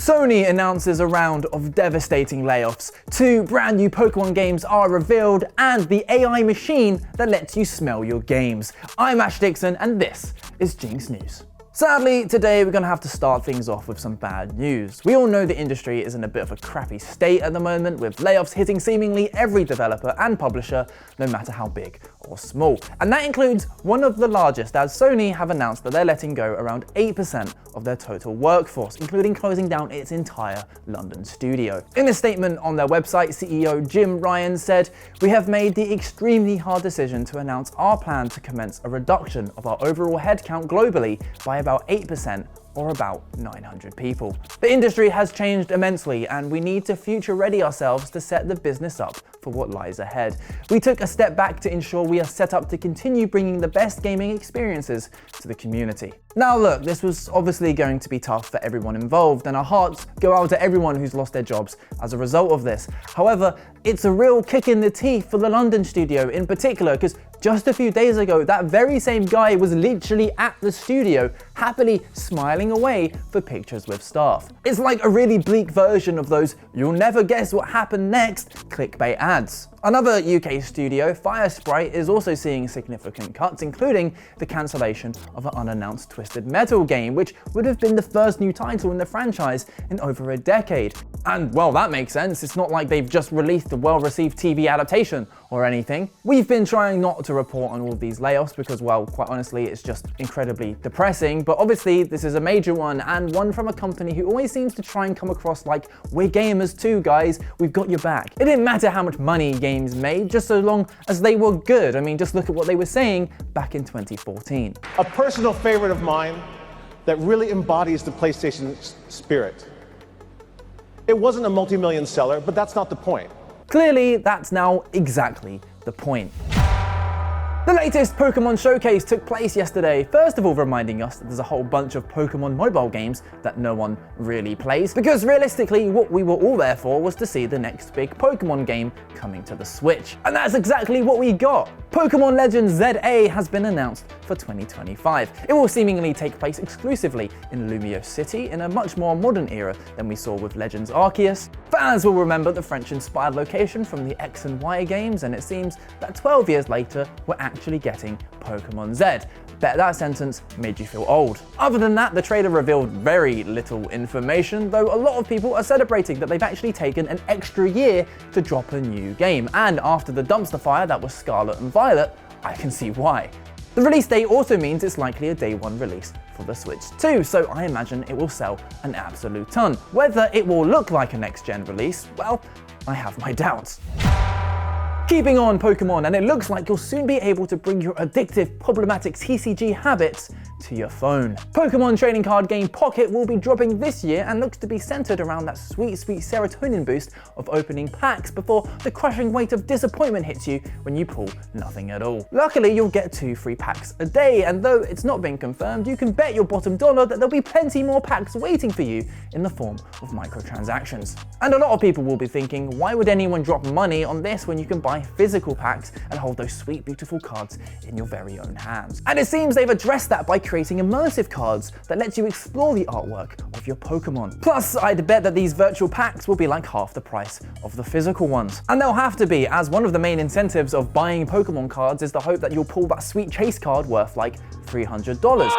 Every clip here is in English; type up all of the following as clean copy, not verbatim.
Sony announces a round of devastating layoffs, 2 brand new Pokémon games are revealed, and the AI machine that lets you smell your games. I'm Ash Dixon, and this is GINX News. Sadly, today we're going to have to start things off with some bad news. We all know the industry is in a bit of a crappy state at the moment, with layoffs hitting seemingly every developer and publisher, no matter how big or small. And that includes one of the largest, as Sony have announced that they're letting go around 8% of their total workforce, including closing down its entire London studio. In a statement on their website, CEO Jim Ryan said, "We have made the extremely hard decision to announce our plan to commence a reduction of our overall headcount globally by about 8%, or about 900 people. The industry has changed immensely, and we need to future-ready ourselves to set the business up for what lies ahead. We took a step back to ensure we are set up to continue bringing the best gaming experiences to the community." Now look, this was obviously going to be tough for everyone involved, and our hearts go out to everyone who's lost their jobs as a result of this. However, it's a real kick in the teeth for the London studio in particular, because just a few days ago, that very same guy was literally at the studio, happily smiling away for pictures with staff. It's like a really bleak version of those "you'll never guess what happened next" clickbait ads. Another UK studio, Firesprite, is also seeing significant cuts, including the cancellation of an unannounced Twisted Metal game, which would have been the first new title in the franchise in over a decade. And well, that makes sense. It's not like they've just released a well-received TV adaptation or anything. We've been trying not to report on all of these layoffs because, well, quite honestly, it's just incredibly depressing. But obviously, this is a major one, and one from a company who always seems to try and come across like, "We're gamers too, guys. We've got your back." It didn't matter how much money games made, just so long as they were good. I mean, just look at what they were saying back in 2014. A personal favorite of mine that really embodies the PlayStation spirit. It wasn't a multi-million seller, but that's not the point. Clearly, that's now exactly the point. The latest Pokémon showcase took place yesterday, first of all reminding us that there's a whole bunch of Pokémon mobile games that no one really plays, because realistically what we were all there for was to see the next big Pokémon game coming to the Switch. And that's exactly what we got! Pokémon Legends ZA has been announced for 2025. It will seemingly take place exclusively in Lumiose City in a much more modern era than we saw with Legends Arceus. Fans will remember the French-inspired location from the X and Y games, and it seems that 12 years later we're actually getting Pokémon Z. Bet that sentence made you feel old. Other than that, the trailer revealed very little information, though a lot of people are celebrating that they've actually taken an extra year to drop a new game. And after the dumpster fire that was Scarlet and Violet, I can see why. The release date also means it's likely a day one release for the Switch too, so I imagine it will sell an absolute ton. Whether it will look like a next-gen release, well, I have my doubts. Keeping on Pokémon, and it looks like you'll soon be able to bring your addictive, problematic TCG habits to your phone. Pokémon trading card game Pocket will be dropping this year and looks to be centered around that sweet serotonin boost of opening packs before the crushing weight of disappointment hits you when you pull nothing at all. Luckily, you'll get 2 free packs a day, and though it's not been confirmed, you can bet your bottom dollar that there'll be plenty more packs waiting for you in the form of microtransactions. And a lot of people will be thinking, why would anyone drop money on this when you can buy physical packs and hold those sweet, beautiful cards in your very own hands? And it seems they've addressed that by creating immersive cards that lets you explore the artwork of your Pokémon. Plus, I'd bet that these virtual packs will be like half the price of the physical ones. And they'll have to be, as one of the main incentives of buying Pokémon cards is the hope that you'll pull that sweet chase card worth like $300.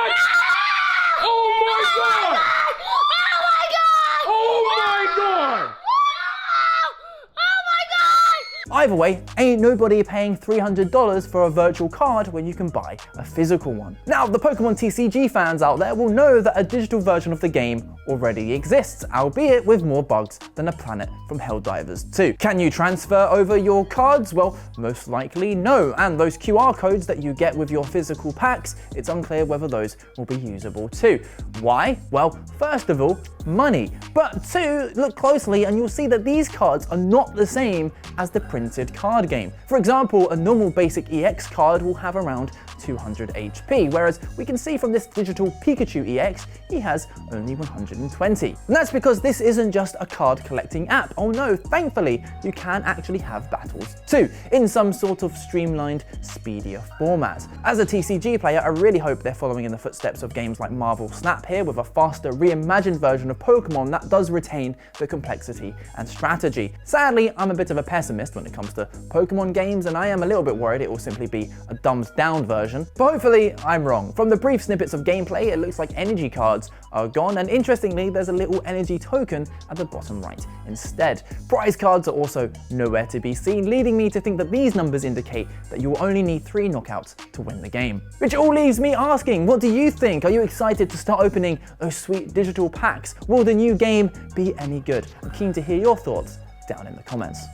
Either way, ain't nobody paying $300 for a virtual card when you can buy a physical one. Now, the Pokémon TCG fans out there will know that a digital version of the game already exists, albeit with more bugs than a Planet from Helldivers 2. Can you transfer over your cards? Well, most likely no, and those QR codes that you get with your physical packs, it's unclear whether those will be usable too. Why? Well, first of all, money. But two, look closely and you'll see that these cards are not the same as the printed card game. For example, a normal basic EX card will have around 200 HP, whereas we can see from this digital Pikachu EX, he has only 120. And that's because this isn't just a card collecting app. Oh no, thankfully, you can actually have battles too, in some sort of streamlined, speedier format. As a TCG player, I really hope they're following in the footsteps of games like Marvel Snap here, with a faster, reimagined version of Pokémon that that does retain the complexity and strategy. Sadly, I'm a bit of a pessimist when it comes to Pokemon games, and I am a little bit worried it will simply be a dumbed down version. But hopefully, I'm wrong. From the brief snippets of gameplay, it looks like energy cards are gone, and interestingly, there's a little energy token at the bottom right instead. Prize cards are also nowhere to be seen, leading me to think that these numbers indicate that you will only need 3 knockouts to win the game. Which all leaves me asking, what do you think? Are you excited to start opening those sweet digital packs? Will the new game be any good? I'm keen to hear your thoughts down in the comments.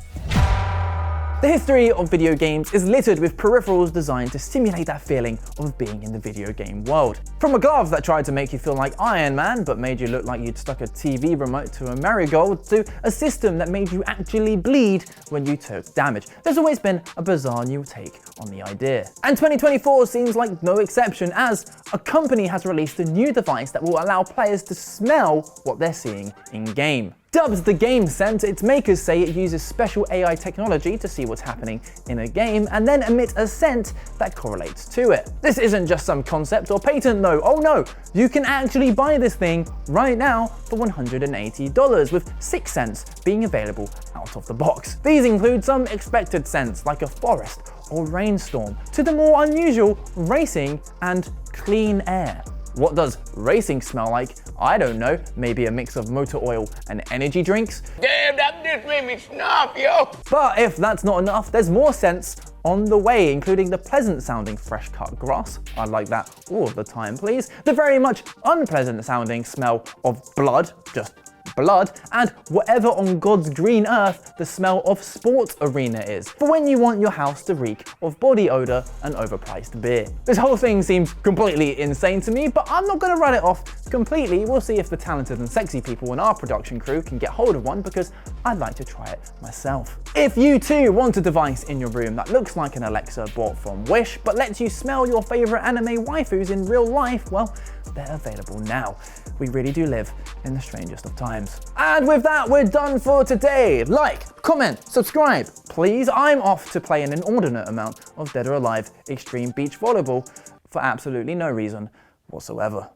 The history of video games is littered with peripherals designed to simulate that feeling of being in the video game world. From a glove that tried to make you feel like Iron Man but made you look like you'd stuck a TV remote to a marigold, to a system that made you actually bleed when you took damage. There's always been a bizarre new take on the idea. And 2024 seems like no exception, as a company has released a new device that will allow players to smell what they're seeing in-game. Dubbed the Game Scent, its makers say it uses special AI technology to see what's happening in a game and then emit a scent that correlates to it. This isn't just some concept or patent though. Oh no, you can actually buy this thing right now for $180, with 6 scents being available out of the box. These include some expected scents like a forest or rainstorm, to the more unusual racing and clean air. What does racing smell like? I don't know, maybe a mix of motor oil and energy drinks? Damn, that just made me snap, yo! But if that's not enough, there's more scents on the way, including the pleasant sounding fresh cut grass. I like that all the time, please. The very much unpleasant sounding smell of blood, just blood, and whatever on God's green earth the smell of sports arena is, for when you want your house to reek of body odor and overpriced beer. This whole thing seems completely insane to me, but I'm not gonna write it off completely. We'll see if the talented and sexy people in our production crew can get hold of one, because I'd like to try it myself. If you too want a device in your room that looks like an Alexa bought from Wish, but lets you smell your favorite anime waifus in real life, well, they're available now. We really do live in the strangest of times. And with that, we're done for today. Like, comment, subscribe, please. I'm off to play an inordinate amount of Dead or Alive Extreme Beach Volleyball for absolutely no reason whatsoever.